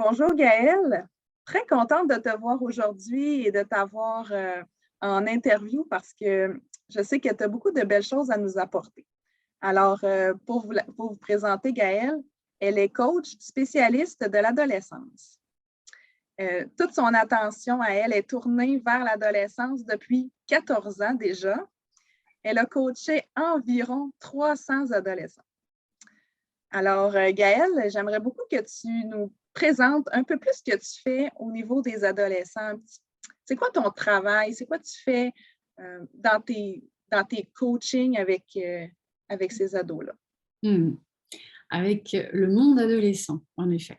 Bonjour Gaëlle, très contente de te voir aujourd'hui et de t'avoir en interview parce que je sais que tu as beaucoup de belles choses à nous apporter. Alors, pour vous présenter Gaëlle, elle est coach spécialiste de l'adolescence. Toute son attention à elle est tournée vers l'adolescence depuis 14 ans déjà. Elle a coaché environ 300 adolescents. Alors, Gaëlle, j'aimerais beaucoup que tu nous présentes un peu plus ce que tu fais au niveau des adolescents. C'est quoi ton travail? C'est quoi tu fais dans tes coachings avec ces ados-là? Mmh. Avec le monde adolescent, en effet.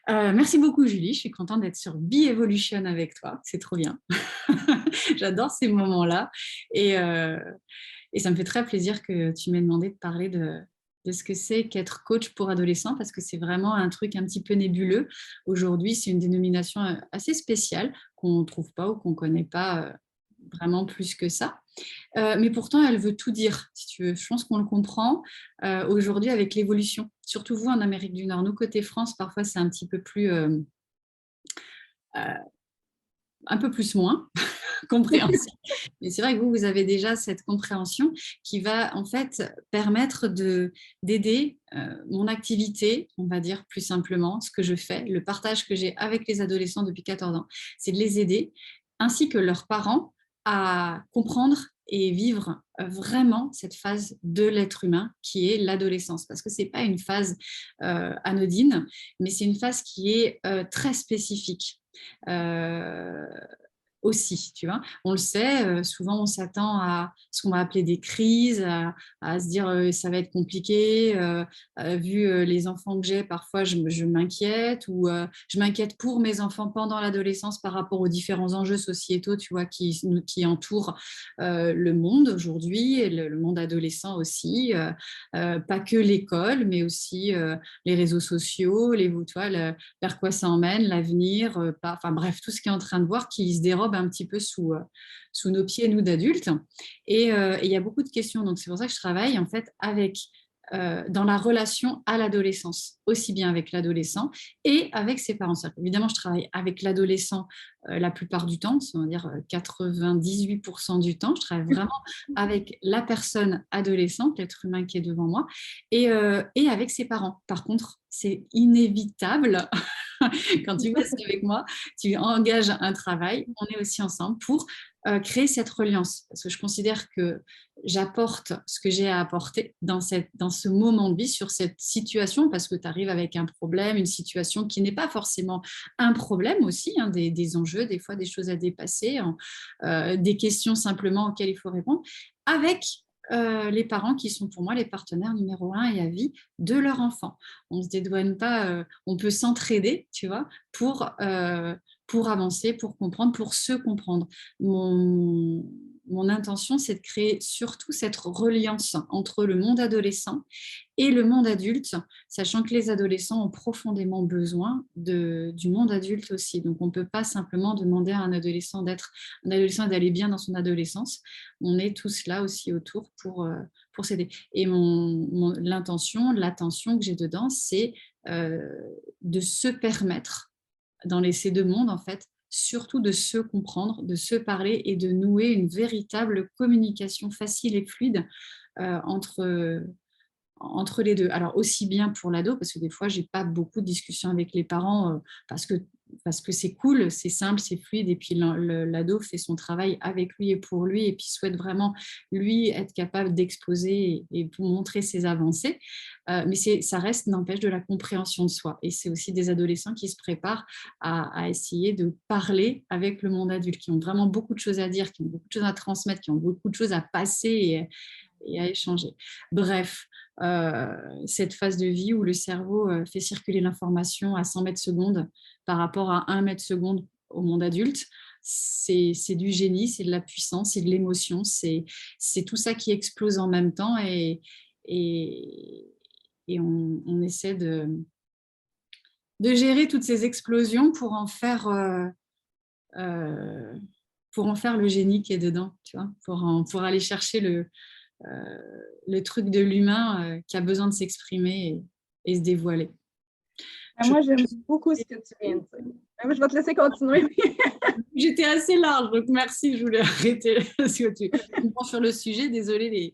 Merci beaucoup, Julie. Je suis contente d'être sur Be-Evolution avec toi. C'est trop bien. J'adore ces moments-là. Et ça me fait très plaisir que tu m'aies demandé de parler de ce que c'est qu'être coach pour adolescents, parce que c'est vraiment un truc un petit peu nébuleux. Aujourd'hui, c'est une dénomination assez spéciale qu'on ne trouve pas ou qu'on ne connaît pas vraiment plus que ça. Mais pourtant, elle veut tout dire, si tu veux. Je pense qu'on le comprend aujourd'hui avec l'évolution. Surtout vous, en Amérique du Nord. Nous, côté France, parfois, c'est un petit peu plus... un peu plus moins compréhension. Mais c'est vrai que vous avez déjà cette compréhension qui va en fait permettre d'aider mon activité, on va dire plus simplement, ce que je fais, le partage que j'ai avec les adolescents depuis 14 ans, c'est de les aider, ainsi que leurs parents, à comprendre et vivre vraiment cette phase de l'être humain qui est l'adolescence. Parce que ce n'est pas une phase anodine, mais c'est une phase qui est très spécifique. Euh, aussi, tu vois. On le sait, souvent on s'attend à ce qu'on va appeler des crises, à se dire ça va être compliqué, vu les enfants que j'ai, parfois je m'inquiète ou je m'inquiète pour mes enfants pendant l'adolescence par rapport aux différents enjeux sociétaux, tu vois, qui entourent le monde aujourd'hui, et le monde adolescent aussi, pas que l'école, mais aussi les réseaux sociaux, tu vois, vers quoi ça emmène, l'avenir, enfin bref, tout ce qui est en train de voir qui se dérobe un petit peu sous nos pieds, nous d'adultes. Et il y a beaucoup de questions, donc c'est pour ça que je travaille en fait dans la relation à l'adolescence, aussi bien avec l'adolescent et avec ses parents. Évidemment, je travaille avec l'adolescent la plupart du temps, on va dire 98% du temps. Je travaille vraiment avec la personne adolescente, l'être humain qui est devant moi, et avec ses parents. Par contre, c'est inévitable. Quand tu bosses avec moi, tu engages un travail, on est aussi ensemble pour créer cette reliance. Parce que je considère que j'apporte ce que j'ai à apporter dans ce moment de vie, sur cette situation, parce que tu arrives avec un problème, une situation qui n'est pas forcément un problème aussi, hein, des enjeux, des fois des choses à dépasser, des questions simplement auxquelles il faut répondre, avec les parents qui sont pour moi les partenaires numéro 1 et à vie de leur enfant. On ne se dédouane pas, on peut s'entraider, tu vois, pour avancer, pour comprendre, pour se comprendre. Mon intention, c'est de créer surtout cette reliance entre le monde adolescent et le monde adulte, sachant que les adolescents ont profondément besoin du monde adulte aussi. Donc, on ne peut pas simplement demander à un adolescent d'aller bien dans son adolescence. On est tous là aussi autour pour s'aider. Et l'attention que j'ai dedans, c'est de se permettre, dans ces deux mondes, en fait, surtout de se comprendre, de se parler et de nouer une véritable communication facile et fluide entre les deux. Alors, aussi bien pour l'ado, parce que des fois, je n'ai pas beaucoup de discussions avec les parents parce que c'est cool, c'est simple, c'est fluide, et puis l'ado fait son travail avec lui et pour lui, et puis souhaite vraiment, lui, être capable d'exposer et pour montrer ses avancées. Mais ça reste, n'empêche, de la compréhension de soi. Et c'est aussi des adolescents qui se préparent à essayer de parler avec le monde adulte, qui ont vraiment beaucoup de choses à dire, qui ont beaucoup de choses à transmettre, qui ont beaucoup de choses à passer et à échanger. Bref, cette phase de vie où le cerveau fait circuler l'information à 100 mètres secondes par rapport à 1 mètre seconde au monde adulte, c'est du génie, c'est de la puissance, c'est de l'émotion, c'est tout ça qui explose en même temps, et on essaie de gérer toutes ces explosions euh, pour en faire le génie qui est dedans, tu vois, pour aller chercher le truc de l'humain qui a besoin de s'exprimer et se dévoiler. Moi, j'aime beaucoup ce que tu viens de dire. Je vais te laisser continuer. J'étais assez large, donc merci, je voulais arrêter parce que tu me prends sur le sujet. Désolée,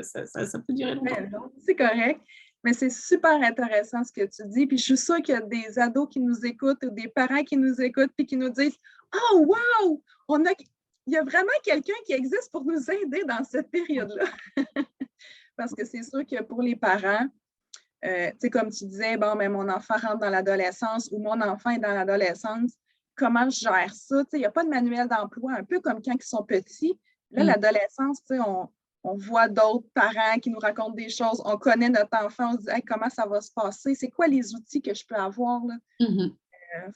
ça peut durer longtemps. C'est correct, mais c'est super intéressant ce que tu dis. Puis je suis sûre qu'il y a des ados qui nous écoutent ou des parents qui nous écoutent et qui nous disent « Oh, wow! Il y a vraiment quelqu'un qui existe pour nous aider dans cette période-là. » Parce que c'est sûr que pour les parents, comme tu disais, bon, mais mon enfant rentre dans l'adolescence ou mon enfant est dans l'adolescence, comment je gère ça? Il n'y a pas de manuel d'emploi, un peu comme quand ils sont petits. Là, l'adolescence, on voit d'autres parents qui nous racontent des choses, on connaît notre enfant, on se dit hey, comment ça va se passer, c'est quoi les outils que je peux avoir? Là?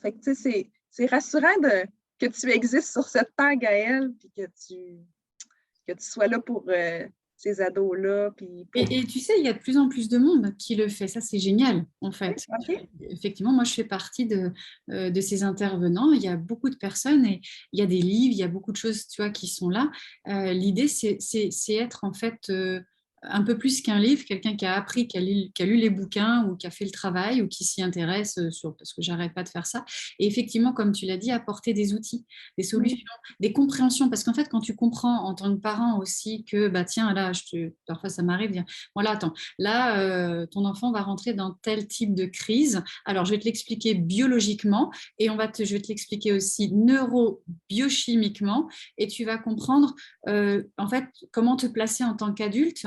Fait que c'est rassurant que tu existes sur cette terre, Gaëlle, puis que tu sois là pour ces ados-là. Et tu sais, il y a de plus en plus de monde qui le fait. Ça, c'est génial, en fait. Okay. Effectivement, moi, je fais partie de ces intervenants. Il y a beaucoup de personnes et il y a des livres, il y a beaucoup de choses, tu vois, qui sont là. L'idée, c'est être, en fait, un peu plus qu'un livre, quelqu'un qui a appris, qui a lu les bouquins ou qui a fait le travail ou qui s'y intéresse, parce que j'arrête pas de faire ça. Et effectivement, comme tu l'as dit, apporter des outils, des solutions, des compréhensions. Parce qu'en fait, quand tu comprends en tant que parent aussi que, bah, tiens, là, parfois ça m'arrive de dire, voilà, attends, là, ton enfant va rentrer dans tel type de crise. Alors, je vais te l'expliquer biologiquement et je vais te l'expliquer aussi neurobiochimiquement et tu vas comprendre, en fait, comment te placer en tant qu'adulte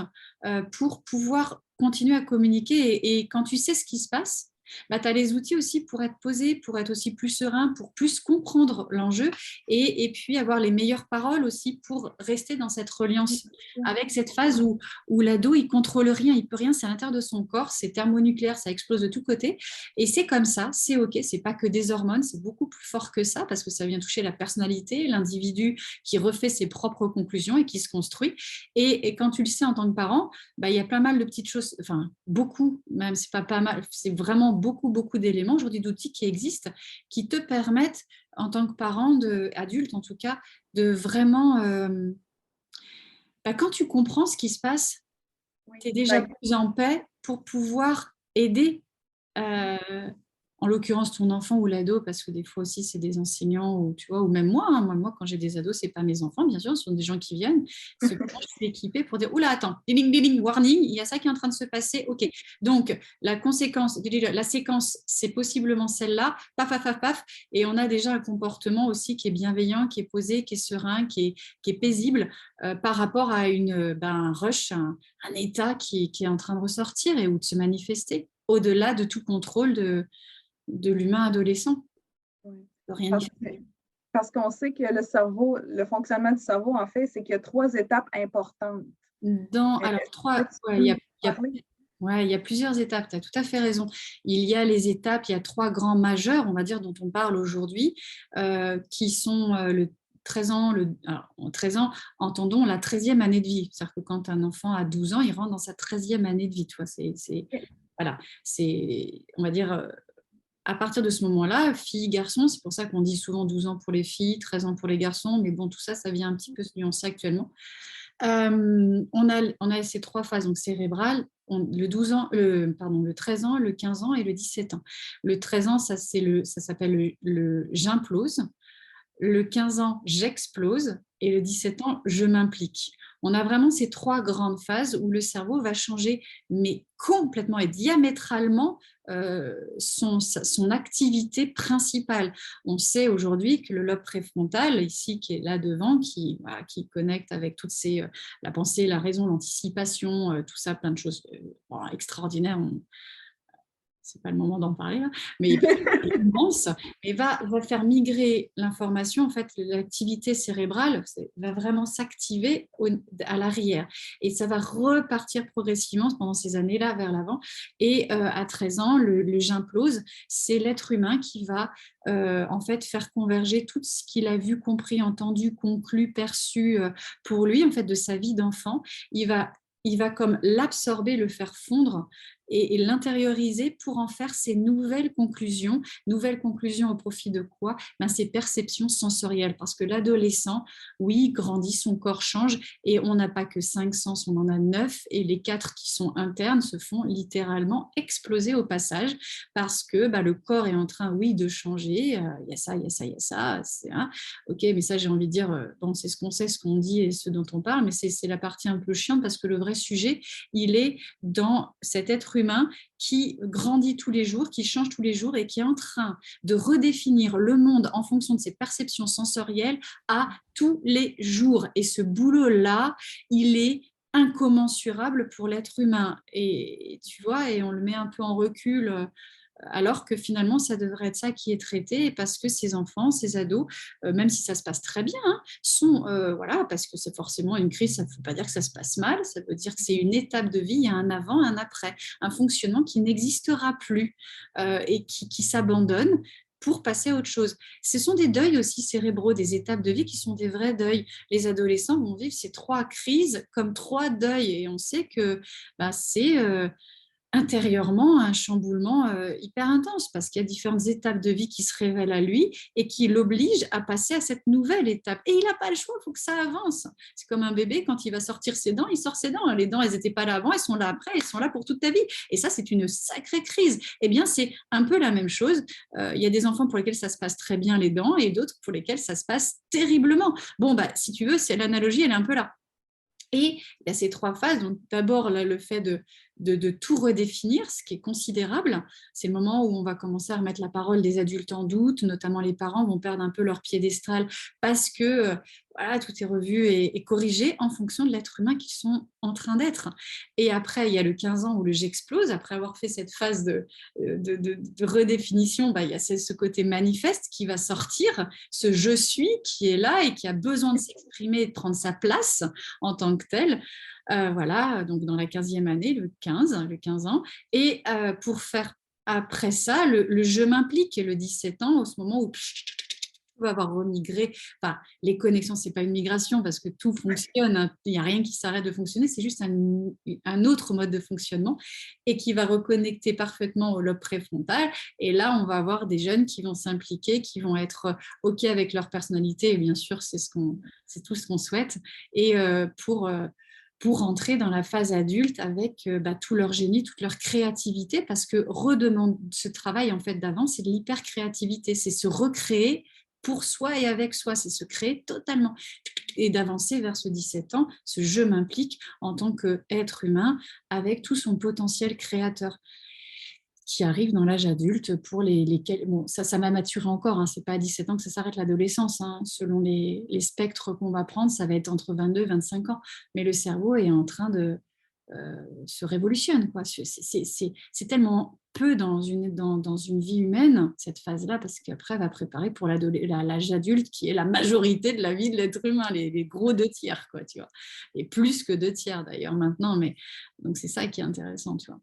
pour pouvoir continuer à communiquer. Et quand tu sais ce qui se passe, bah, tu as les outils aussi pour être posé, pour être aussi plus serein, pour plus comprendre l'enjeu et puis avoir les meilleures paroles aussi pour rester dans cette reliance avec cette phase où l'ado, il contrôle rien, il peut rien, c'est à l'intérieur de son corps, c'est thermonucléaire, ça explose de tous côtés et c'est comme ça, c'est ok, c'est pas que des hormones, c'est beaucoup plus fort que ça parce que ça vient toucher la personnalité, l'individu qui refait ses propres conclusions et qui se construit et quand tu le sais en tant que parent, bah, il y a pas mal de petites choses, enfin beaucoup, même c'est pas mal, c'est vraiment beaucoup d'éléments aujourd'hui, d'outils qui existent, qui te permettent, en tant que parent, adulte en tout cas, de vraiment... quand tu comprends ce qui se passe, tu es déjà plus en paix pour pouvoir aider en l'occurrence ton enfant ou l'ado, parce que des fois aussi c'est des enseignants ou tu vois, ou même moi, moi quand j'ai des ados, c'est pas mes enfants, bien sûr, ce sont des gens qui viennent. Je suis équipée pour dire oula, attends, ding, warning, il y a ça qui est en train de se passer. Ok, donc la séquence, c'est possiblement celle-là, paf, et on a déjà un comportement aussi qui est bienveillant, qui est posé, qui est serein, qui est paisible par rapport à un rush, un état qui est en train de ressortir et ou de se manifester au-delà de tout contrôle de l'humain adolescent. Parce qu'on sait que le cerveau, le fonctionnement du cerveau, en fait, c'est qu'il y a 3 étapes importantes. Il y a plusieurs étapes, tu as tout à fait raison. Il y a les étapes, il y a 3 grands majeurs, on va dire, dont on parle aujourd'hui, qui sont le 13 ans, 13 ans, entendons la 13e année de vie. C'est-à-dire que quand un enfant a 12 ans, il rentre dans sa 13e année de vie. Tu vois, voilà, on va dire, à partir de ce moment-là, filles, garçons, c'est pour ça qu'on dit souvent 12 ans pour les filles, 13 ans pour les garçons, mais bon, tout ça, ça vient un petit peu se nuancer actuellement. On a ces 3 phases, donc cérébrale, le 13 ans, le 15 ans et le 17 ans. Le 13 ans, ça s'appelle le j'implose. Le 15 ans, j'explose. Et le 17 ans, je m'implique. On a vraiment ces 3 grandes phases où le cerveau va changer, mais complètement et diamétralement, son activité principale. On sait aujourd'hui que le lobe préfrontal, ici, qui est là devant, qui connecte avec toutes la pensée, la raison, l'anticipation, tout ça, plein de choses extraordinaires. C'est pas le moment d'en parler là, mais immense, et va faire migrer l'information, en fait, l'activité cérébrale va vraiment s'activer à l'arrière et ça va repartir progressivement pendant ces années-là vers l'avant et à 13 ans, le j'implose, c'est l'être humain qui va en fait faire converger tout ce qu'il a vu, compris, entendu, conclu, perçu pour lui, en fait, de sa vie d'enfant. Il va comme l'absorber, le faire fondre et l'intérioriser pour en faire ses nouvelles conclusions. Nouvelles conclusions au profit de quoi? Ben, ses perceptions sensorielles. Parce que l'adolescent, oui, grandit, son corps change et on n'a pas que 5 sens, on en a 9 et les 4 qui sont internes se font littéralement exploser au passage parce que le corps est en train, oui, de changer. Il y a ça, il y a ça, il y a ça. Ok, mais ça, j'ai envie de dire, bon, c'est ce qu'on sait, ce qu'on dit et ce dont on parle, mais c'est la partie un peu chiante parce que le vrai sujet, il est dans cet être humain qui grandit tous les jours, qui change tous les jours et qui est en train de redéfinir le monde en fonction de ses perceptions sensorielles à tous les jours. Et ce boulot-là, il est incommensurable pour l'être humain. Et tu vois, et on le met un peu en recul alors que finalement, ça devrait être ça qui est traité parce que ces enfants, ces ados, même si ça se passe très bien, sont, voilà, parce que c'est forcément une crise, ça ne veut pas dire que ça se passe mal, ça veut dire que c'est une étape de vie, il y a un avant, un après, un fonctionnement qui n'existera plus et qui s'abandonne pour passer à autre chose. Ce sont des deuils aussi cérébraux, des étapes de vie qui sont des vrais deuils. Les adolescents vont vivre ces 3 crises comme 3 deuils et on sait que c'est intérieurement un chamboulement hyper intense parce qu'il y a différentes étapes de vie qui se révèlent à lui et qui l'obligent à passer à cette nouvelle étape. Et il n'a pas le choix, il faut que ça avance. C'est comme un bébé, quand il va sortir ses dents, il sort ses dents. Les dents, elles n'étaient pas là avant, elles sont là après, elles sont là pour toute ta vie. Et ça, c'est une sacrée crise. Eh bien, c'est un peu la même chose. Il y a des enfants pour lesquels ça se passe très bien les dents et d'autres pour lesquels ça se passe terriblement. Bon, si tu veux, c'est l'analogie, elle est un peu là. Et il y a ces 3 phases. Donc, d'abord, là, le fait de tout redéfinir, ce qui est considérable. C'est le moment où on va commencer à remettre la parole des adultes en doute, notamment les parents vont perdre un peu leur piédestal parce que voilà, tout est revu et corrigé en fonction de l'être humain qu'ils sont en train d'être. Et après, il y a le 15 ans où le j'explose. Après avoir fait cette phase de redéfinition, il y a ce côté manifeste qui va sortir, ce je suis qui est là et qui a besoin de s'exprimer et de prendre sa place en tant que tel. Voilà, donc dans la 15e année, le 15 ans. Et pour faire après ça, le je m'implique, le 17 ans, au ce moment où va avoir remigré. Enfin, les connexions, ce n'est pas une migration parce que tout fonctionne, hein. Il n'y a rien qui s'arrête de fonctionner, c'est juste un autre mode de fonctionnement et qui va reconnecter parfaitement au lobe préfrontal. Et là, on va avoir des jeunes qui vont s'impliquer, qui vont être OK avec leur personnalité. Et bien sûr, c'est tout ce qu'on souhaite. Et pour entrer dans la phase adulte avec tout leur génie, toute leur créativité, parce que redemande ce travail en fait d'avant, c'est de l'hyper-créativité, c'est se recréer pour soi et avec soi, c'est se créer totalement et d'avancer vers ce 17 ans, ce je m'implique en tant qu'être humain avec tout son potentiel créateur qui arrive dans l'âge adulte pour lesquels, bon, ça m'a maturé encore, hein, c'est pas à 17 ans que ça s'arrête l'adolescence, hein, selon les spectres qu'on va prendre, ça va être entre 22 et 25 ans, mais le cerveau est en train de se révolutionne, quoi. C'est tellement peu dans une vie humaine, cette phase-là, parce qu'après, elle va préparer pour l'âge adulte, qui est la majorité de la vie de l'être humain, les gros 2/3, quoi, tu vois. Et plus que 2/3, d'ailleurs, maintenant, mais donc c'est ça qui est intéressant, tu vois.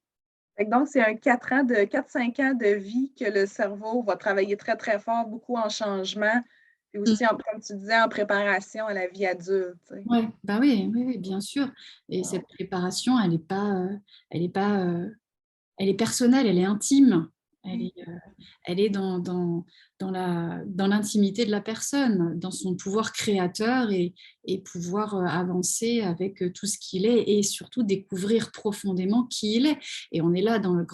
Donc, c'est un 4-5 ans de vie que le cerveau va travailler très, très fort, beaucoup en changement, puis aussi, comme tu disais, en préparation à la vie adulte. Ouais, oui, oui, oui, bien sûr. Et cette préparation, elle est pas, elle est personnelle, elle est intime. Elle est dans l'intimité de la personne, dans son pouvoir créateur et pouvoir avancer avec tout ce qu'il est et surtout découvrir profondément qui il est. Et on est là dans le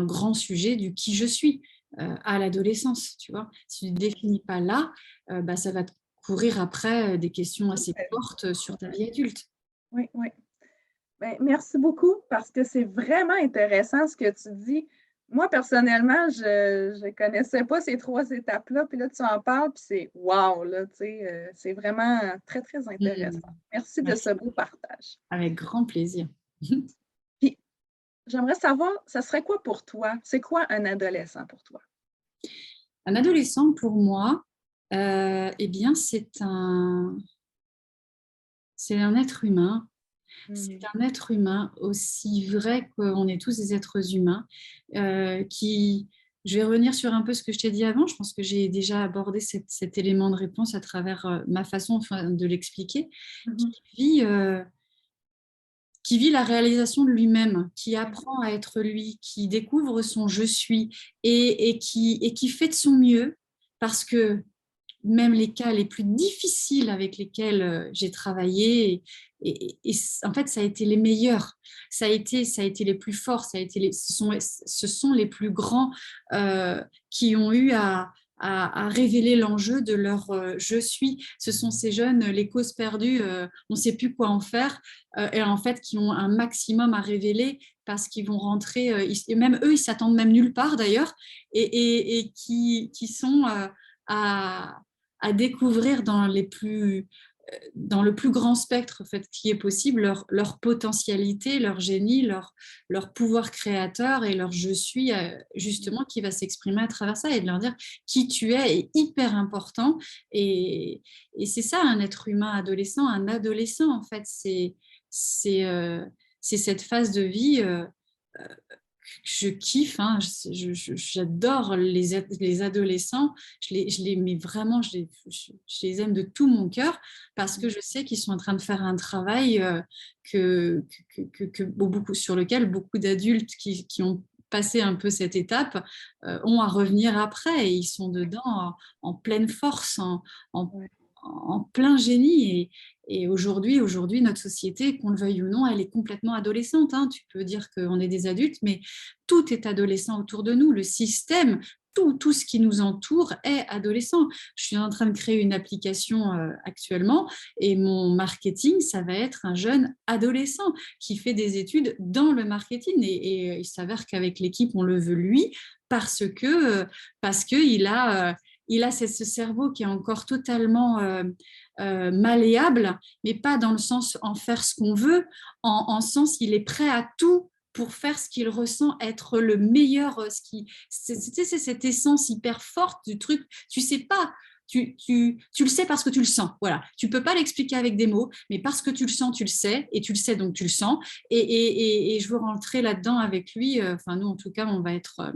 grand sujet du qui je suis à l'adolescence, tu vois. Si tu ne te définis pas là, ça va te courir après des questions assez fortes sur ta vie adulte. Oui, oui. Ben, merci beaucoup parce que c'est vraiment intéressant ce que tu dis. Moi, personnellement, je ne connaissais pas ces 3 étapes-là, puis là, tu en parles, puis c'est wow, là, tu sais, c'est vraiment très, très intéressant. Merci de Merci. ce beau partage. Avec grand plaisir. Puis, j'aimerais savoir, ça serait quoi pour toi? C'est quoi un adolescent pour toi? Un adolescent, pour moi, eh bien, c'est un être humain. C'est un être humain aussi vrai qu'on est tous des êtres humains qui... Je vais revenir sur un peu ce que je t'ai dit avant. Je pense que j'ai déjà abordé cet élément de réponse à travers ma façon de l'expliquer. Qui qui vit la réalisation de lui-même, qui apprend à être lui, qui découvre son je suis et qui fait de son mieux parce que même les cas les plus difficiles avec lesquels j'ai travaillé, et en fait, ça a été les meilleurs, ça a été les plus forts, ce sont les plus grands qui ont eu à révéler l'enjeu de leur je suis. Ce sont ces jeunes, les causes perdues, on ne sait plus quoi en faire, et en fait, qui ont un maximum à révéler parce qu'ils vont rentrer, et même eux, ils s'attendent même nulle part d'ailleurs, et qui sont à découvrir dans le plus grand spectre en fait, qui est possible, leur potentialité, leur génie, leur pouvoir créateur et leur je suis, justement, qui va s'exprimer à travers ça, et de leur dire qui tu es est hyper important. Et c'est ça, un être humain adolescent. Un adolescent, en fait, c'est cette phase de vie je kiffe, hein, j'adore les adolescents, mais vraiment, je les aime de tout mon cœur parce que je sais qu'ils sont en train de faire un travail sur lequel beaucoup d'adultes qui ont passé un peu cette étape ont à revenir après, et ils sont dedans en pleine force, en plein génie. Et aujourd'hui, notre société, qu'on le veuille ou non, elle est complètement adolescente, hein. Tu peux dire qu'on est des adultes, mais tout est adolescent autour de nous. Le système, tout ce qui nous entoure est adolescent. Je suis en train de créer une application actuellement, et mon marketing, ça va être un jeune adolescent qui fait des études dans le marketing. Et il s'avère qu'avec l'équipe, on le veut lui parce qu'il a... il a ce cerveau qui est encore totalement malléable, mais pas dans le sens en faire ce qu'on veut, en sens il est prêt à tout pour faire ce qu'il ressent être le meilleur. C'est cette essence hyper forte du truc. Tu sais pas. Tu le sais parce que tu le sens. Voilà. Tu peux pas l'expliquer avec des mots, mais parce que tu le sens, tu le sais, et tu le sais donc tu le sens. Et je veux rentrer là-dedans avec lui. Enfin, nous, en tout cas, on va être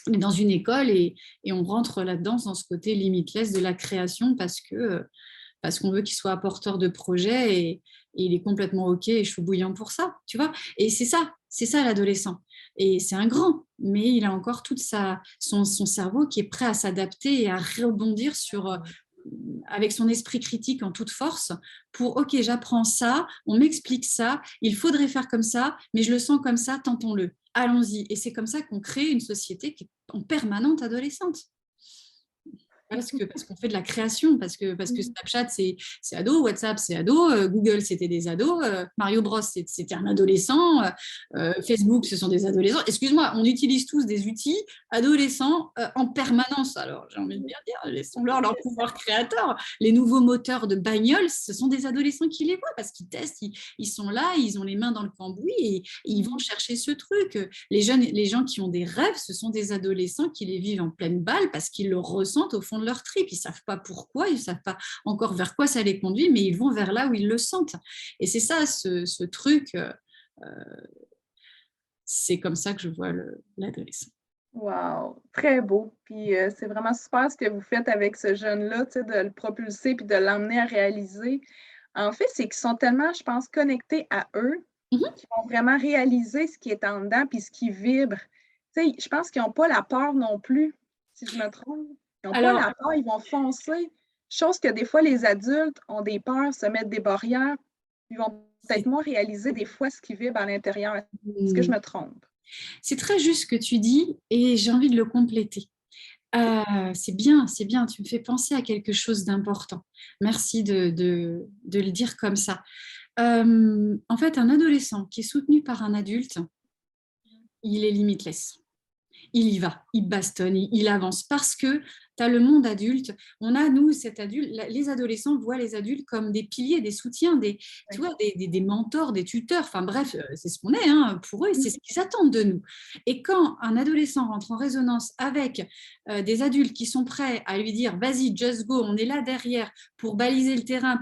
dans une école, et on rentre là-dedans dans ce côté limitless de la création parce qu'on veut qu'il soit apporteur de projets, et il est complètement OK et chaud bouillant pour ça, tu vois. Et c'est ça l'adolescent. Et c'est un grand, mais il a encore son cerveau qui est prêt à s'adapter et à rebondir avec son esprit critique en toute force pour OK, j'apprends ça, on m'explique ça, il faudrait faire comme ça, mais je le sens comme ça, tentons-le, allons-y. Et c'est comme ça qu'on crée une société qui est en permanente adolescente. Parce qu'on fait de la création, parce que Snapchat, c'est ado, WhatsApp, c'est ado, Google, c'était des ados, Mario Bros, c'était un adolescent, Facebook, ce sont des adolescents. Excuse-moi, on utilise tous des outils adolescents en permanence. Alors, j'ai envie de bien dire, laissons-leur leur pouvoir créateur. Les nouveaux moteurs de bagnole, ce sont des adolescents qui les voient parce qu'ils testent, ils sont là, ils ont les mains dans le cambouis, et ils vont chercher ce truc. Les gens qui ont des rêves, ce sont des adolescents qui les vivent en pleine balle parce qu'ils le ressentent au fond de leur trip. Ils ne savent pas pourquoi, ils ne savent pas encore vers quoi ça les conduit, mais ils vont vers là où ils le sentent. Et c'est ça, ce truc, c'est comme ça que je vois l'adolescent. Wow, très beau. Puis c'est vraiment super ce que vous faites avec ce jeune-là, tu sais, de le propulser puis de l'emmener à réaliser. En fait, c'est qu'ils sont tellement, je pense, connectés à eux, qu'ils vont vraiment réaliser ce qui est en dedans puis ce qui vibre. Tu sais, je pense qu'ils n'ont pas la peur non plus, si je me trompe. Ils n'ont pas la peur, ils vont foncer. Chose que des fois, les adultes ont des peurs, se mettre des barrières. Ils vont peut-être moins réaliser des fois ce qui vibre à l'intérieur. Est-ce que je me trompe? C'est très juste ce que tu dis, et j'ai envie de le compléter. C'est bien, tu me fais penser à quelque chose d'important. Merci de le dire comme ça. En fait, un adolescent qui est soutenu par un adulte, il est limitless. Il y va, il bastonne, il avance parce que tu as le monde adulte. On a, nous, les adolescents voient les adultes comme des piliers, des soutiens, tu vois, des mentors, des tuteurs. Enfin bref, c'est ce qu'on est, hein, pour eux, c'est ce qu'ils attendent de nous. Et quand un adolescent rentre en résonance avec des adultes qui sont prêts à lui dire « vas-y, just go, on est là derrière pour baliser le terrain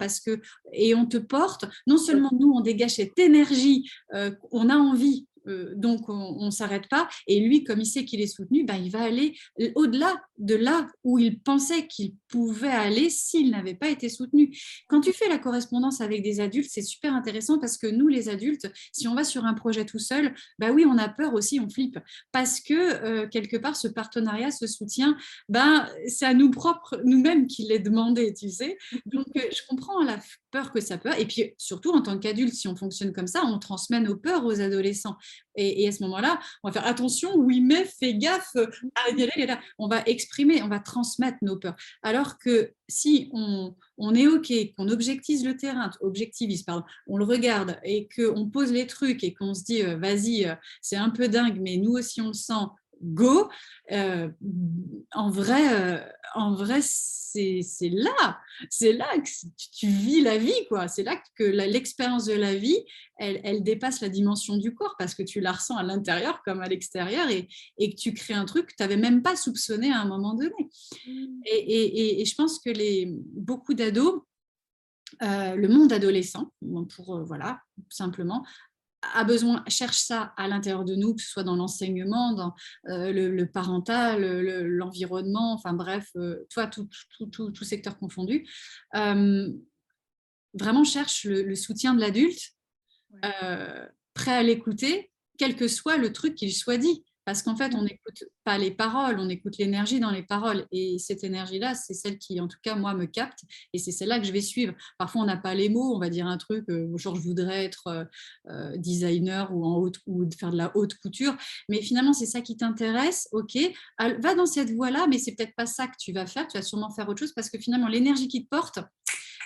et on te porte », non seulement nous, on dégage cette énergie, on a envie donc on ne s'arrête pas. Et lui, comme il sait qu'il est soutenu, ben, il va aller au-delà de là où il pensait qu'il pouvait aller s'il n'avait pas été soutenu. Quand tu fais la correspondance avec des adultes, c'est super intéressant parce que nous, les adultes, si on va sur un projet tout seul, ben oui, on a peur aussi, on flippe. Parce que quelque part, ce partenariat, ce soutien, ben, c'est à nous propres, nous-mêmes qui l'est demandé, tu sais. Donc, je comprends la peur que ça peut. Et puis, surtout, en tant qu'adulte, si on fonctionne comme ça, on transmet nos peurs aux adolescents. Et à ce moment-là, on va faire attention, oui, mais fais gaffe, on va exprimer, on va transmettre nos peurs. Alors que si on est OK, qu'on objectivise le terrain, pardon, on le regarde et qu'on pose les trucs et qu'on se dit, vas-y, c'est un peu dingue, mais nous aussi on le sent, go, en vrai c'est là que tu vis la vie, quoi. C'est là que l'expérience de la vie, elle dépasse la dimension du corps parce que tu la ressens à l'intérieur comme à l'extérieur et que tu crées un truc que tu n'avais même pas soupçonné à un moment donné. Et je pense que beaucoup d'ados, le monde adolescent, pour voilà, simplement, cherche ça à l'intérieur de nous, que ce soit dans l'enseignement, dans le parental, l'environnement, enfin bref, toi, tout secteur confondu, vraiment cherche le soutien de l'adulte, prêt à l'écouter, quel que soit le truc qu'il soit dit. Parce qu'en fait, on n'écoute pas les paroles, on écoute l'énergie dans les paroles. Et cette énergie-là, c'est celle qui, en tout cas, moi, me capte. Et c'est celle-là que je vais suivre. Parfois, on n'a pas les mots. On va dire un truc, genre, je voudrais être designer ou faire de la haute couture. Mais finalement, c'est ça qui t'intéresse. OK, va dans cette voie-là, mais c'est peut-être pas ça que tu vas faire. Tu vas sûrement faire autre chose parce que finalement, l'énergie qui te porte,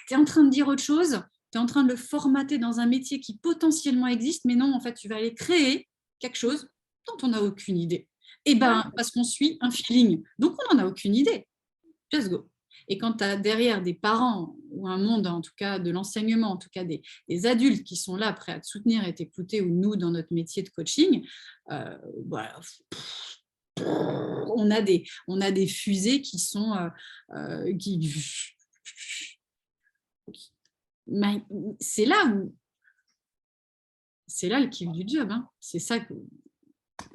tu es en train de dire autre chose. Tu es en train de le formater dans un métier qui potentiellement existe. Mais non, en fait, tu vas aller créer quelque chose dont on n'a aucune idée. Et bien, parce qu'on suit un feeling. Donc, on n'en a aucune idée. Just go. Et quand tu as derrière des parents ou un monde, en tout cas de l'enseignement, en tout cas des adultes qui sont là, prêts à te soutenir et t'écouter, ou nous, dans notre métier de coaching, voilà, on a des fusées qui sont... c'est là le kiff du job. Hein. C'est ça que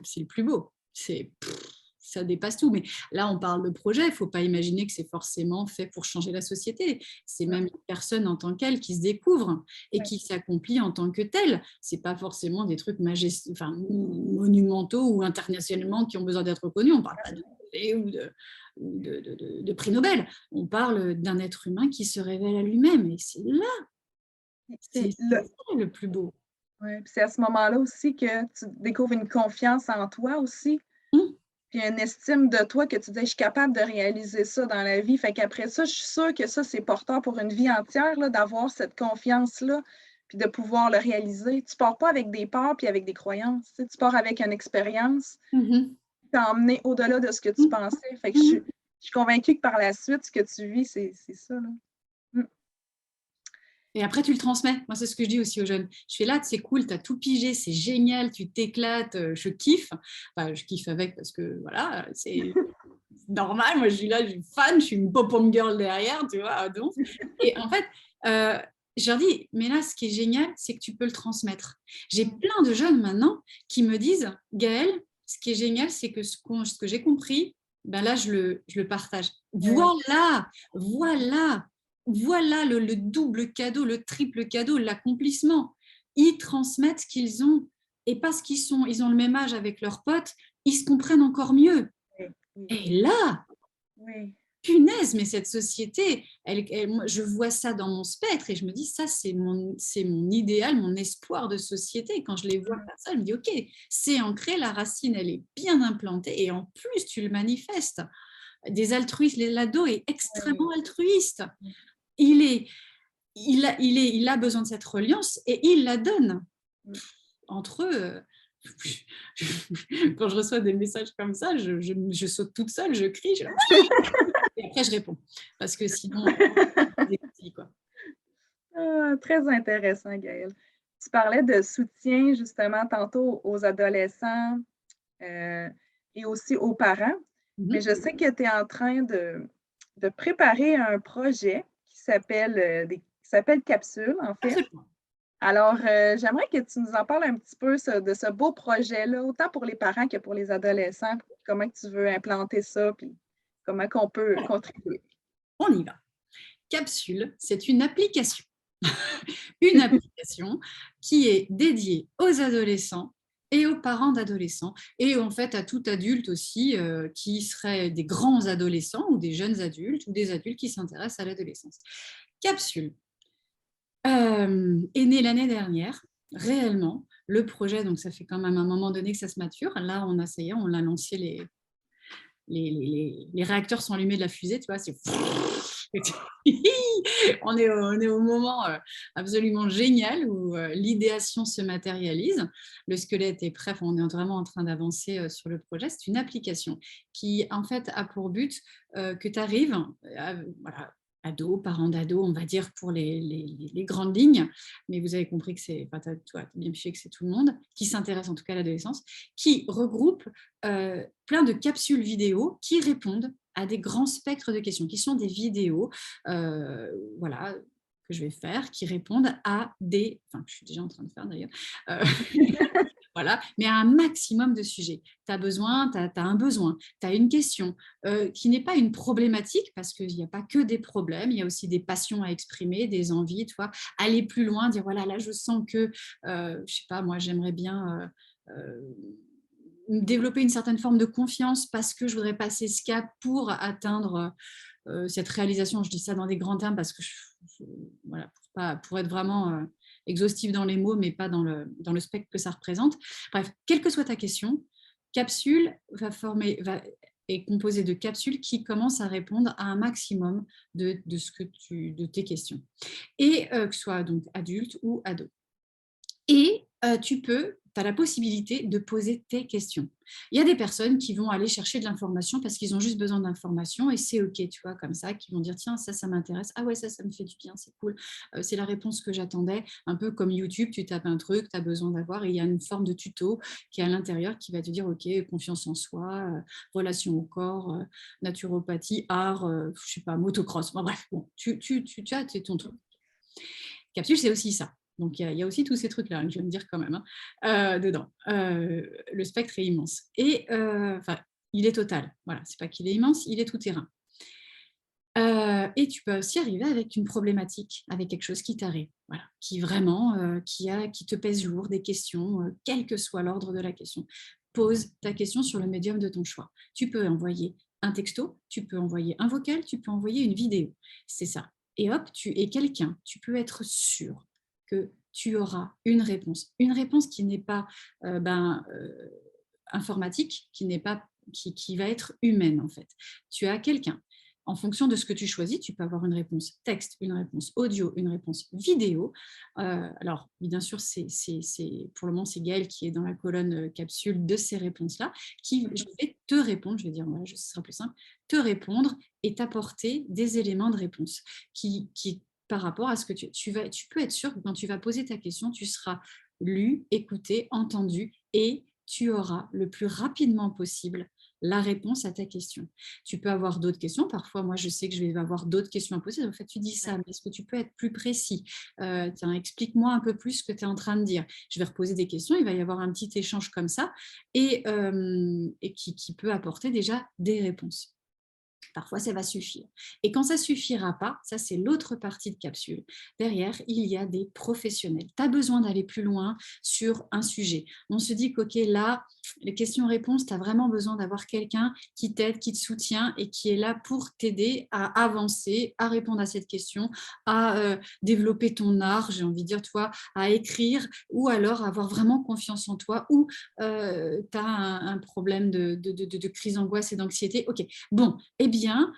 c'est le plus beau. Ça dépasse tout. Mais là, on parle de projet. Il ne faut pas imaginer que c'est forcément fait pour changer la société. C'est même une personne en tant qu'elle qui se découvre et qui s'accomplit en tant que telle. Ce n'est pas forcément des trucs monumentaux ou internationalement qui ont besoin d'être reconnus. On ne parle pas de prix Nobel. On parle d'un être humain qui se révèle à lui-même. Et c'est là. C'est le plus beau. Oui, puis c'est à ce moment-là aussi que tu découvres une confiance en toi aussi, puis une estime de toi que tu dis: «Je suis capable de réaliser ça dans la vie». Fait qu'après ça, je suis sûre que ça, c'est porteur pour une vie entière, là, d'avoir cette confiance-là, puis de pouvoir le réaliser. Tu pars pas avec des peurs puis avec des croyances, tu sais, tu pars avec une expérience qui t'a emmené au-delà de ce que tu pensais. Fait que je suis convaincue que par la suite, ce que tu vis, c'est ça, là. Et après, tu le transmets. Moi, c'est ce que je dis aussi aux jeunes. Je fais là, c'est cool, tu as tout pigé, c'est génial, tu t'éclates, je kiffe. Enfin, je kiffe avec parce que, voilà, c'est normal. Moi, je suis là, je suis fan, je suis une pop-on girl derrière, tu vois. Donc. Et en fait, je leur dis, mais là, ce qui est génial, c'est que tu peux le transmettre. J'ai plein de jeunes maintenant qui me disent, Gaëlle, ce qui est génial, c'est que ce que j'ai compris, ben là, je le partage. Voilà le double cadeau, le triple cadeau, l'accomplissement. Ils transmettent ce qu'ils ont. Et parce ils ont le même âge avec leurs potes, ils se comprennent encore mieux. Et là, punaise, mais cette société, moi, je vois ça dans mon spectre et je me dis, ça, c'est mon idéal, mon espoir de société. Quand je les vois comme ça, je me dis, OK, c'est ancré, la racine, elle est bien implantée et en plus, tu le manifestes. Des altruistes, l'ado est extrêmement altruiste. Il a besoin de cette reliance et il la donne. Entre eux, quand je reçois des messages comme ça, je saute toute seule, je crie, et après je réponds. Parce que sinon, c'est petit, quoi. Très intéressant, Gaëlle. Tu parlais de soutien justement tantôt aux adolescents et aussi aux parents, mais je sais que tu es en train de préparer un projet qui s'appelle Capsule, en fait. Alors, j'aimerais que tu nous en parles un petit peu de ce beau projet-là, autant pour les parents que pour les adolescents. Comment que tu veux implanter ça, puis comment qu'on peut contribuer? On y va. Capsule, c'est une application. Une application qui est dédiée aux adolescents et aux parents d'adolescents et en fait à tout adulte aussi qui seraient des grands adolescents ou des jeunes adultes ou des adultes qui s'intéressent à l'adolescence. Capsule est né l'année dernière, réellement. Le projet, donc ça fait quand même un moment donné que ça se mature. Là, ça y est, on a lancé les réacteurs sont allumés de la fusée, tu vois, c'est on est au moment absolument génial où l'idéation se matérialise. Le squelette est prêt, on est vraiment en train d'avancer sur le projet. C'est une application qui, en fait, a pour but que tu arrives, voilà, ados, parents d'ados, on va dire pour les grandes lignes, mais vous avez compris que c'est, enfin, tu as bien fiché que c'est tout le monde qui s'intéresse en tout cas à l'adolescence, qui regroupe plein de capsules vidéo qui répondent à des grands spectres de questions, qui sont des vidéos voilà, que je vais faire, qui répondent à des... Enfin, je suis déjà en train de faire d'ailleurs. Voilà, mais à un maximum de sujets. Tu as besoin, tu as un besoin, tu as une question qui n'est pas une problématique, parce qu'il n'y a pas que des problèmes, il y a aussi des passions à exprimer, des envies, tu vois, aller plus loin, dire voilà, là je sens que, je sais pas, moi j'aimerais bien développer une certaine forme de confiance parce que je voudrais passer ce cap pour atteindre cette réalisation. Je dis ça dans des grands termes parce que voilà, pour être vraiment exhaustif dans les mots, mais pas dans le spectre que ça représente. Bref, quelle que soit ta question, capsule est composée de capsules qui commencent à répondre à un maximum de tes questions. Et que ce soit donc adulte ou ado. Et tu as la possibilité de poser tes questions. Il y a des personnes qui vont aller chercher de l'information parce qu'ils ont juste besoin d'informations et c'est OK, tu vois, comme ça, qui vont dire tiens, ça m'intéresse. Ah ouais, ça me fait du bien, c'est cool. C'est la réponse que j'attendais. Un peu comme YouTube, tu tapes un truc, tu as besoin d'avoir et il y a une forme de tuto qui est à l'intérieur qui va te dire OK, confiance en soi, relation au corps, naturopathie, art, je sais pas, motocross. Bon, bref, bon, tu as ton truc. Capsule, c'est aussi ça. Donc, il y a aussi tous ces trucs-là, je vais me dire quand même, dedans. Le spectre est immense. Et il est total. Voilà, c'est pas qu'il est immense, il est tout terrain. Et tu peux aussi arriver avec une problématique, avec quelque chose qui t'arrive, voilà, qui vraiment, qui te pèse lourd, des questions, quel que soit l'ordre de la question. Pose ta question sur le médium de ton choix. Tu peux envoyer un texto, tu peux envoyer un vocal, tu peux envoyer une vidéo. C'est ça. Et hop, tu es quelqu'un, tu peux être sûr que tu auras une réponse. Une réponse qui n'est pas informatique, qui va être humaine en fait. Tu as quelqu'un. En fonction de ce que tu choisis, tu peux avoir une réponse texte, une réponse audio, une réponse vidéo. Alors, bien sûr, pour le moment, c'est Gaëlle qui est dans la colonne capsule de ces réponses-là, qui je vais te répondre, je vais dire, voilà, ce sera plus simple, te répondre et t'apporter des éléments de réponse qui par rapport à ce que tu peux être sûr que quand tu vas poser ta question, tu seras lu, écouté, entendu et tu auras le plus rapidement possible la réponse à ta question. Tu peux avoir d'autres questions. Parfois, moi, je sais que je vais avoir d'autres questions à poser. En fait, tu dis ça, mais est-ce que tu peux être plus précis? Tiens, explique-moi un peu plus ce que tu es en train de dire. Je vais reposer des questions. Il va y avoir un petit échange comme ça et qui peut apporter déjà des réponses. Parfois, ça va suffire. Et quand ça ne suffira pas, ça c'est l'autre partie de capsule. Derrière, il y a des professionnels. Tu as besoin d'aller plus loin sur un sujet. On se dit qu'ok, là, les questions-réponses, tu as vraiment besoin d'avoir quelqu'un qui t'aide, qui te soutient et qui est là pour t'aider à avancer, à répondre à cette question, à développer ton art, j'ai envie de dire, toi, à écrire ou alors avoir vraiment confiance en toi ou tu as un problème de crise d'angoisse et d'anxiété. Ok, bon, eh bien,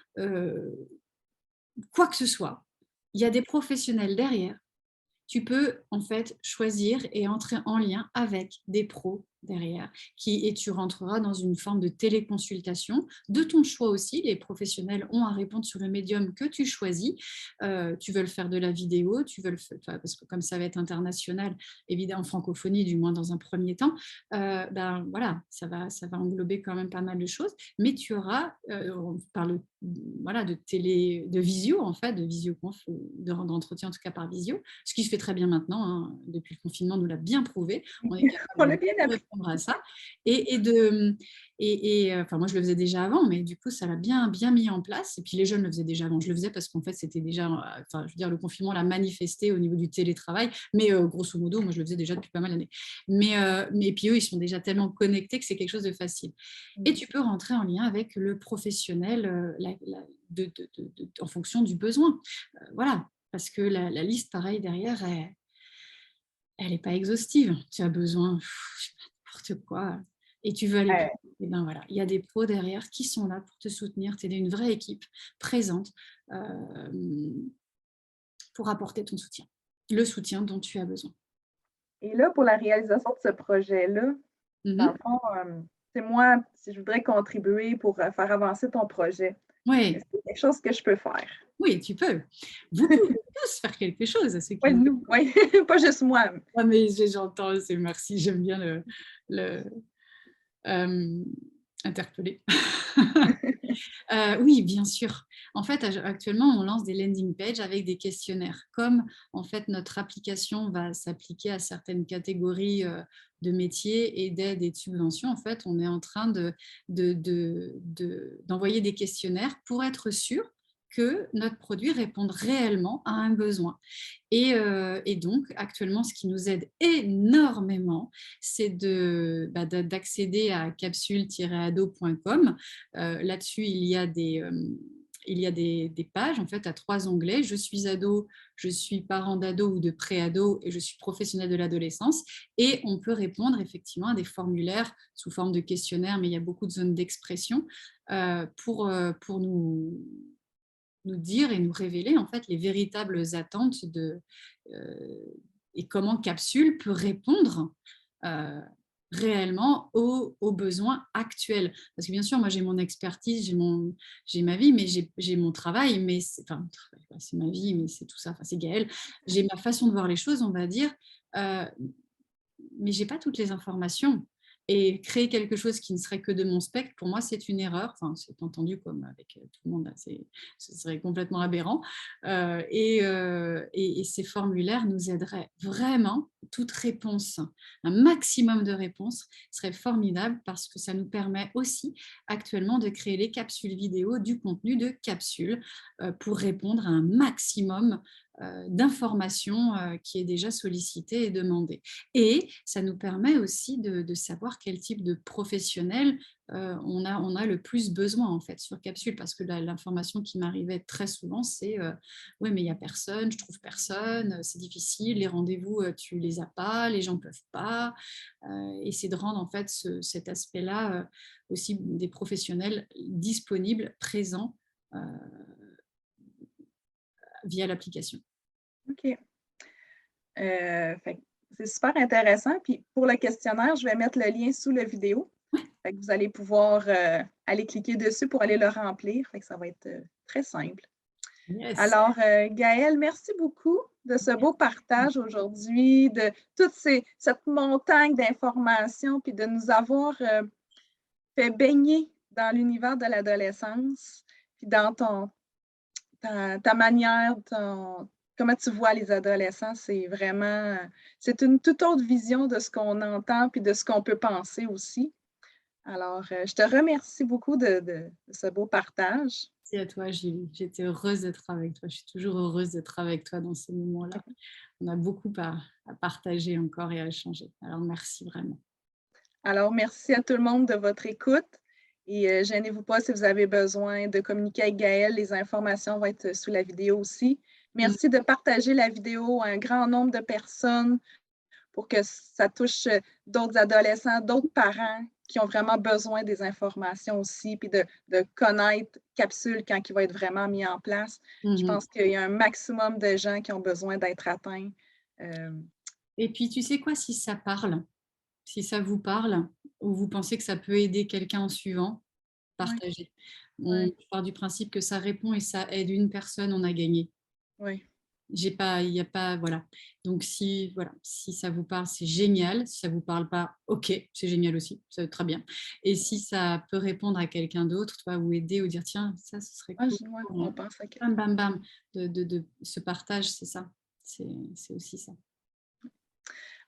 quoi que ce soit, il y a des professionnels derrière. Tu peux en fait choisir et entrer en lien avec des pros derrière, et tu rentreras dans une forme de téléconsultation de ton choix aussi. Les professionnels ont à répondre sur le médium que tu choisis. Tu veux le faire de la vidéo, tu veux parce que comme ça va être international, évidemment en francophonie, du moins dans un premier temps, ben voilà, ça va englober quand même pas mal de choses, mais tu auras, on parle voilà, de visio en fait, de visioconf, d'entretien en tout cas par visio, ce qui se fait très bien maintenant, hein, depuis le confinement, nous l'a bien prouvé, on est On capable l'a bien de appris. répondre à ça enfin moi je le faisais déjà avant, mais du coup ça l'a bien mis en place, et puis les jeunes le faisaient déjà avant, je le faisais parce qu'en fait c'était déjà, enfin je veux dire le confinement l'a manifesté au niveau du télétravail, mais grosso modo moi je le faisais déjà depuis pas mal d'années, mais puis eux ils sont déjà tellement connectés que c'est quelque chose de facile. Et tu peux rentrer en lien avec le professionnel en fonction du besoin. Voilà, parce que la liste, pareil, derrière, elle n'est pas exhaustive. Tu as besoin, je sais pas, n'importe quoi, et tu veux aller plus Euh, vite. Et ben voilà, il y a des pros derrière qui sont là pour te soutenir, t'aider, une vraie équipe présente pour apporter ton soutien, le soutien dont tu as besoin. et là, pour la réalisation de ce projet-là, dans le Mhm. fond, c'est moi, si je voudrais contribuer pour faire avancer ton projet, est-ce Oui, qu'il y a quelque chose que je peux faire? oui, tu peux. Vous pouvez tous faire quelque chose à ceux qui Oui, nous... nous, oui, pas juste moi. Ah, mais j'entends, c'est merci, j'aime bien le interpeller. Oui, bien sûr. En fait, actuellement, on lance des landing pages avec des questionnaires. Comme en fait, notre application va s'appliquer à certaines catégories de métiers et d'aides et de subventions, en fait, on est en train d'envoyer des questionnaires pour être sûr que notre produit réponde réellement à un besoin. Et donc, actuellement, ce qui nous aide énormément, c'est d'accéder à capsule-ado.com. Là-dessus, il y a des pages, en fait, à 3 onglets. Je suis ado, je suis parent d'ado ou de pré-ado, et je suis professionnel de l'adolescence. Et on peut répondre effectivement à des formulaires sous forme de questionnaires, mais il y a beaucoup de zones d'expression pour nous dire et nous révéler en fait les véritables attentes et comment Capsule peut répondre euh, réellement aux besoins actuels. Parce que bien sûr, moi j'ai mon expertise, j'ai ma vie, mais j'ai mon travail, mais c'est ma vie, mais c'est tout ça, enfin, c'est Gaëlle. J'ai ma façon de voir les choses, on va dire, euh, mais j'ai pas toutes les informations. Et créer quelque chose qui ne serait que de mon spectre, pour moi, c'est une erreur. Enfin, c'est entendu comme avec tout le monde, ce serait complètement aberrant. Et ces formulaires nous aideraient vraiment. Toute réponse, un maximum de réponses serait formidable parce que ça nous permet aussi actuellement de créer les capsules vidéo, du contenu de capsules pour répondre à un maximum d'informations qui est déjà sollicité et demandé. Et ça nous permet aussi de savoir quel type de professionnel on a le plus besoin en fait sur Capsule, parce que l'information qui m'arrivait très souvent, c'est oui, mais il n'y a personne, je trouve personne, c'est difficile, les rendez-vous, tu les as pas, les gens ne peuvent pas. Et c'est de rendre en fait cet aspect-là aussi des professionnels disponibles, présents via l'application. OK. Fait que c'est super intéressant. Puis pour le questionnaire, je vais mettre le lien sous la vidéo. Fait que vous allez pouvoir aller cliquer dessus pour aller le remplir. Fait que ça va être très simple. Yes. Alors, Gaëlle, merci beaucoup de ce beau partage aujourd'hui, de toute cette montagne d'informations, puis de nous avoir fait baigner dans l'univers de l'adolescence, puis dans ta manière, comment tu vois les adolescents, c'est vraiment, c'est une toute autre vision de ce qu'on entend, puis de ce qu'on peut penser aussi. Alors, je te remercie beaucoup de ce beau partage. Merci à toi, Gilles. J'étais heureuse d'être avec toi. Je suis toujours heureuse d'être avec toi dans ces moments-là. On a beaucoup à partager encore et à échanger. Alors, merci vraiment. Alors, merci à tout le monde de votre écoute et gênez-vous pas si vous avez besoin de communiquer avec Gaëlle, les informations vont être sous la vidéo aussi. Mm. Merci de partager la vidéo à un grand nombre de personnes pour que ça touche d'autres adolescents, d'autres parents qui ont vraiment besoin des informations aussi, puis de connaître Capsule quand il va être vraiment mis en place. Je Mhm. pense qu'il y a un maximum de gens qui ont besoin d'être atteints. Euh, Et puis, tu sais quoi, si ça parle, Si ça vous parle ou vous pensez que ça peut aider quelqu'un en suivant, Oui, partagez. On oui, je pars du principe que ça répond et ça aide une personne, on a gagné. oui. J'ai pas il y a pas voilà. Donc si voilà, si ça vous parle, c'est génial. Si ça vous parle pas, OK, c'est génial aussi, c'est très bien. Et si ça peut répondre à quelqu'un d'autre, tu vois, ou aider ou dire: «Tiens, ça, ce serait Ah, cool ouais, pour, on pense à bam, quelqu'un. bam, bam», de ce partage, c'est ça. C'est aussi ça.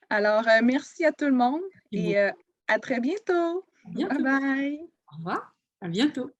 Alors, merci à tout le monde Et et beaucoup. à très bientôt. À Bye bientôt. bye. Au revoir, à bientôt.